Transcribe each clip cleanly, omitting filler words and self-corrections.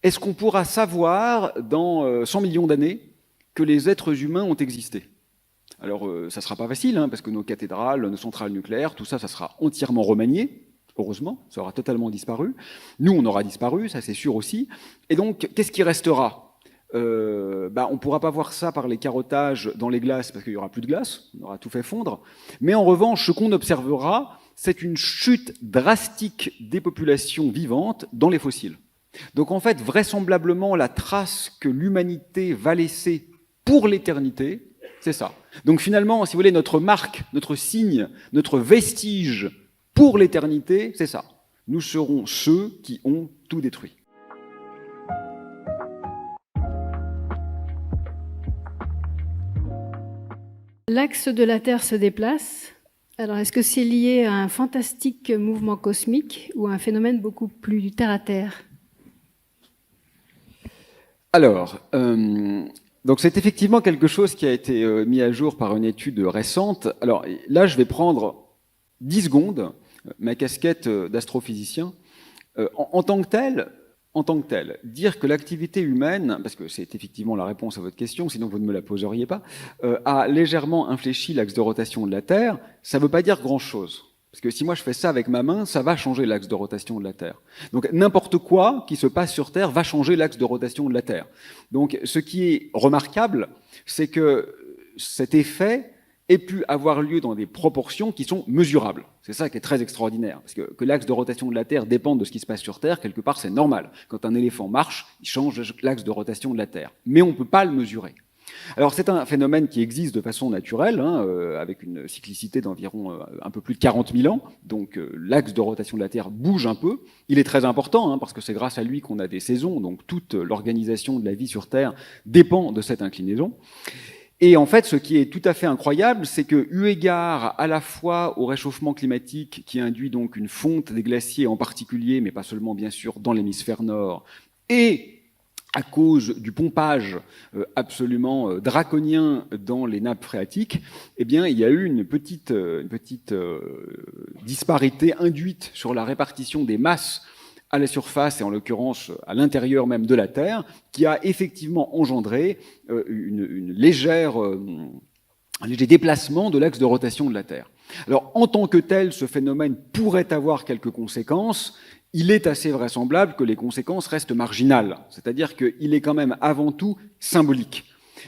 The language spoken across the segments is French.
Est-ce qu'on pourra savoir dans 100 millions d'années que les êtres humains ont existé? Alors, ça ne sera pas facile, parce que nos cathédrales, nos centrales nucléaires, tout ça, ça sera entièrement remanié. Heureusement, ça aura totalement disparu. Nous, on aura disparu, ça c'est sûr aussi. Et donc, qu'est-ce qui restera? On ne pourra pas voir ça par les carottages dans les glaces, parce qu'il n'y aura plus de glace, on aura tout fait fondre. Mais en revanche, ce qu'on observera, c'est une chute drastique des populations vivantes dans les fossiles. Donc en fait, vraisemblablement, la trace que l'humanité va laisser pour l'éternité, c'est ça. Donc finalement, si vous voulez, notre marque, notre signe, notre vestige pour l'éternité, c'est ça. Nous serons ceux qui ont tout détruit. L'axe de la Terre se déplace. Alors, est-ce que c'est lié à un fantastique mouvement cosmique ou à un phénomène beaucoup plus terre-à-terre ? Alors, donc c'est effectivement quelque chose qui a été mis à jour par une étude récente. Alors là, je vais prendre 10 secondes, ma casquette d'astrophysicien. En tant que tel, dire que l'activité humaine, parce que c'est effectivement la réponse à votre question, sinon vous ne me la poseriez pas, a légèrement infléchi l'axe de rotation de la Terre, ça ne veut pas dire grand-chose. Parce que si moi je fais ça avec ma main, ça va changer l'axe de rotation de la Terre. Donc n'importe quoi qui se passe sur Terre va changer l'axe de rotation de la Terre. Donc ce qui est remarquable, c'est que cet effet ait pu avoir lieu dans des proportions qui sont mesurables. C'est ça qui est très extraordinaire. Parce que l'axe de rotation de la Terre dépend de ce qui se passe sur Terre, quelque part c'est normal. Quand un éléphant marche, il change l'axe de rotation de la Terre. Mais on ne peut pas le mesurer. Alors c'est un phénomène qui existe de façon naturelle, avec une cyclicité d'environ un peu plus de 40 000 ans, donc l'axe de rotation de la Terre bouge un peu. Il est très important, parce que c'est grâce à lui qu'on a des saisons, donc toute l'organisation de la vie sur Terre dépend de cette inclinaison. Et en fait, ce qui est tout à fait incroyable, c'est que, eu égard à la fois au réchauffement climatique qui induit donc une fonte des glaciers en particulier, mais pas seulement bien sûr dans l'hémisphère nord, et à cause du pompage absolument draconien dans les nappes phréatiques, eh bien, il y a eu une petite disparité induite sur la répartition des masses à la surface, et en l'occurrence à l'intérieur même de la Terre, qui a effectivement engendré un léger déplacement de l'axe de rotation de la Terre. Alors, en tant que tel, ce phénomène pourrait avoir quelques conséquences. Il est assez vraisemblable que les conséquences restent marginales, c'est-à-dire qu'il est quand même avant tout symbolique.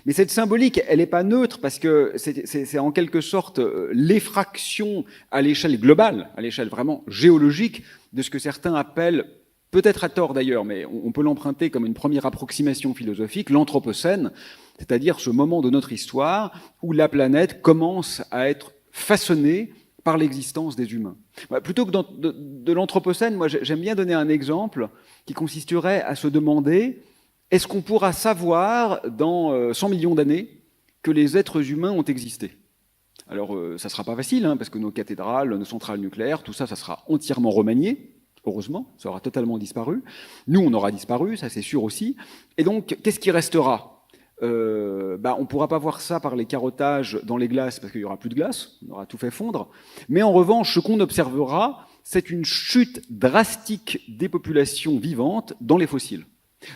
Mais cette symbolique, elle n'est pas neutre parce que c'est en quelque sorte l'effraction à l'échelle globale, à l'échelle vraiment géologique, de ce que certains appellent, peut-être à tort d'ailleurs, mais on peut l'emprunter comme une première approximation philosophique, l'Anthropocène, c'est-à-dire ce moment de notre histoire où la planète commence à être façonnée par l'existence des humains. Plutôt que de l'Anthropocène, moi j'aime bien donner un exemple qui consisterait à se demander: est-ce qu'on pourra savoir dans 100 millions d'années que les êtres humains ont existé? Alors ça ne sera pas facile, parce que nos cathédrales, nos centrales nucléaires, tout ça, ça sera entièrement remanié. Heureusement, ça aura totalement disparu. Nous, on aura disparu, ça c'est sûr aussi. Et donc, qu'est-ce qui restera? On ne pourra pas voir ça par les carottages dans les glaces, parce qu'il n'y aura plus de glace, on aura tout fait fondre. Mais en revanche, ce qu'on observera, c'est une chute drastique des populations vivantes dans les fossiles.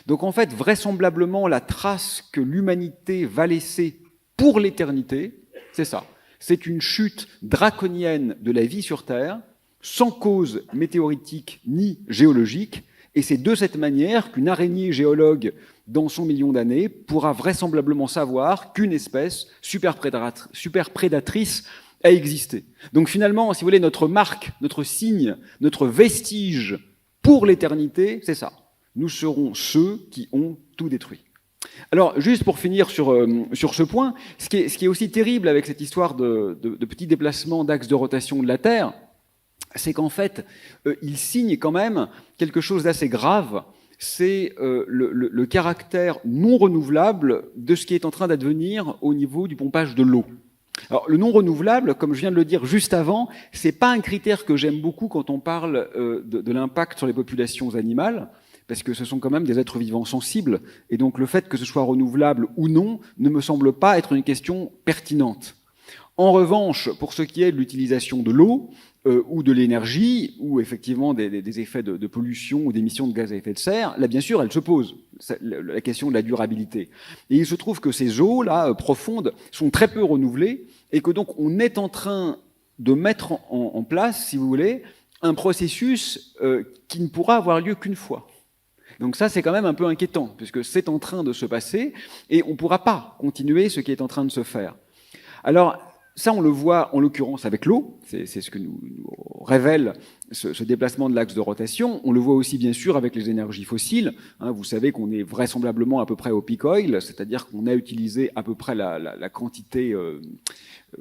Donc en fait, vraisemblablement, la trace que l'humanité va laisser pour l'éternité, c'est ça. C'est une chute draconienne de la vie sur Terre, sans cause météoritique ni géologique, et c'est de cette manière qu'une araignée géologue dans 100 millions d'années pourra vraisemblablement savoir qu'une espèce super prédatrice a existé. Donc finalement, si vous voulez, notre marque, notre signe, notre vestige pour l'éternité, c'est ça. Nous serons ceux qui ont tout détruit. Alors, juste pour finir sur ce point, ce qui est aussi terrible avec cette histoire de petits déplacements d'axe de rotation de la Terre, c'est qu'en fait, il signe quand même quelque chose d'assez grave, c'est le caractère non renouvelable de ce qui est en train d'advenir au niveau du pompage de l'eau. Alors, le non renouvelable, comme je viens de le dire juste avant, c'est pas un critère que j'aime beaucoup quand on parle de l'impact sur les populations animales, parce que ce sont quand même des êtres vivants sensibles, et donc le fait que ce soit renouvelable ou non ne me semble pas être une question pertinente. En revanche, pour ce qui est de l'utilisation de l'eau ou de l'énergie, ou effectivement des effets de pollution ou d'émissions de gaz à effet de serre, là, bien sûr, elle se pose, la question de la durabilité. Et il se trouve que ces eaux-là, profondes, sont très peu renouvelées, et que donc on est en train de mettre en place, si vous voulez, un processus qui ne pourra avoir lieu qu'une fois. Donc ça, c'est quand même un peu inquiétant, puisque c'est en train de se passer, et on ne pourra pas continuer ce qui est en train de se faire. Alors, ça, on le voit en l'occurrence avec l'eau, c'est ce que nous révèle ce déplacement de l'axe de rotation. On le voit aussi, bien sûr, avec les énergies fossiles. Vous savez qu'on est vraisemblablement à peu près au peak oil, c'est-à-dire qu'on a utilisé à peu près la quantité,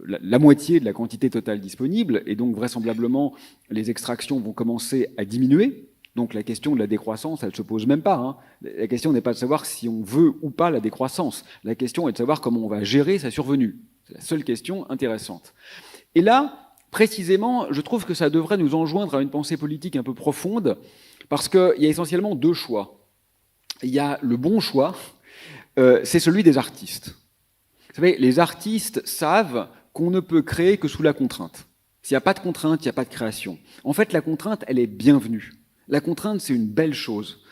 la moitié de la quantité totale disponible, et donc vraisemblablement, les extractions vont commencer à diminuer. Donc la question de la décroissance, elle ne se pose même pas. La question n'est pas de savoir si on veut ou pas la décroissance. La question est de savoir comment on va gérer sa survenue. C'est la seule question intéressante. Et là, précisément, je trouve que ça devrait nous enjoindre à une pensée politique un peu profonde, parce qu'il y a essentiellement deux choix. Il y a le bon choix, c'est celui des artistes. Vous savez, les artistes savent qu'on ne peut créer que sous la contrainte. S'il n'y a pas de contrainte, il n'y a pas de création. En fait, la contrainte, elle est bienvenue. La contrainte, c'est une belle chose.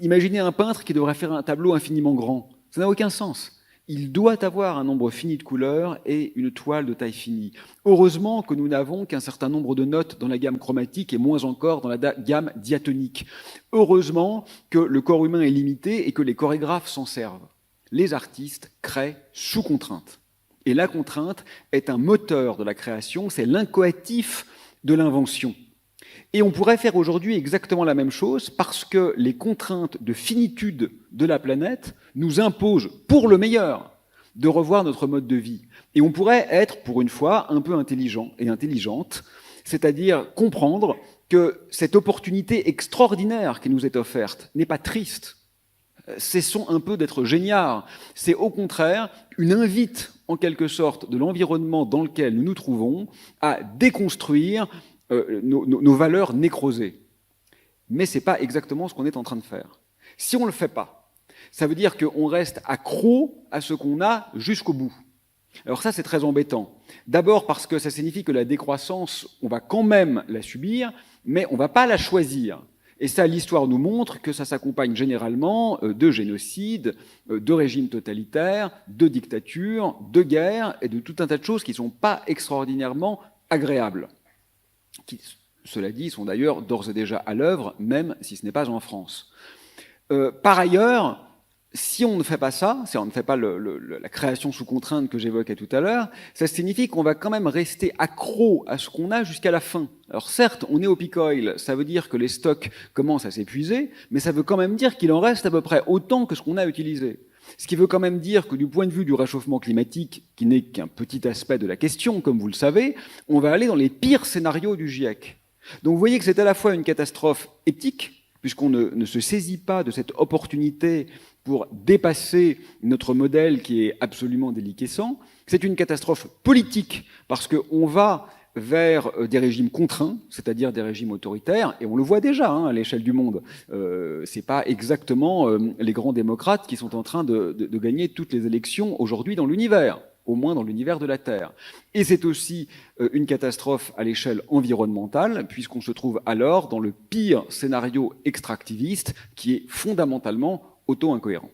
Imaginez un peintre qui devrait faire un tableau infiniment grand. Ça n'a aucun sens. Il doit avoir un nombre fini de couleurs et une toile de taille finie. Heureusement que nous n'avons qu'un certain nombre de notes dans la gamme chromatique et moins encore dans la gamme diatonique. Heureusement que le corps humain est limité et que les chorégraphes s'en servent. Les artistes créent sous contrainte. Et la contrainte est un moteur de la création, c'est l'incoatif de l'invention. Et on pourrait faire aujourd'hui exactement la même chose parce que les contraintes de finitude de la planète nous imposent, pour le meilleur, de revoir notre mode de vie. Et on pourrait être, pour une fois, un peu intelligent et intelligente, c'est-à-dire comprendre que cette opportunité extraordinaire qui nous est offerte n'est pas triste. Cessons un peu d'être géniards. C'est au contraire une invite, en quelque sorte, de l'environnement dans lequel nous nous trouvons à déconstruire nos valeurs nécrosées. Mais ce n'est pas exactement ce qu'on est en train de faire. Si on ne le fait pas, ça veut dire qu'on reste accro à ce qu'on a jusqu'au bout. Alors ça, c'est très embêtant. D'abord parce que ça signifie que la décroissance, on va quand même la subir, mais on ne va pas la choisir. Et ça, l'histoire nous montre que ça s'accompagne généralement de génocides, de régimes totalitaires, de dictatures, de guerres et de tout un tas de choses qui ne sont pas extraordinairement agréables. Qui, cela dit, sont d'ailleurs d'ores et déjà à l'œuvre, même si ce n'est pas en France. Par ailleurs, si on ne fait pas ça, si on ne fait pas la création sous contrainte que j'évoquais tout à l'heure, ça signifie qu'on va quand même rester accro à ce qu'on a jusqu'à la fin. Alors certes, on est au peak oil, ça veut dire que les stocks commencent à s'épuiser, mais ça veut quand même dire qu'il en reste à peu près autant que ce qu'on a utilisé. Ce qui veut quand même dire que du point de vue du réchauffement climatique, qui n'est qu'un petit aspect de la question, comme vous le savez, on va aller dans les pires scénarios du GIEC. Donc vous voyez que c'est à la fois une catastrophe éthique, puisqu'on ne se saisit pas de cette opportunité pour dépasser notre modèle qui est absolument déliquescent. C'est une catastrophe politique, parce qu'on va vers des régimes contraints, c'est-à-dire des régimes autoritaires, et on le voit déjà à l'échelle du monde. C'est pas exactement les grands démocrates qui sont en train de gagner toutes les élections aujourd'hui dans l'univers, au moins dans l'univers de la Terre. Et c'est aussi une catastrophe à l'échelle environnementale, puisqu'on se trouve alors dans le pire scénario extractiviste qui est fondamentalement auto-incohérent.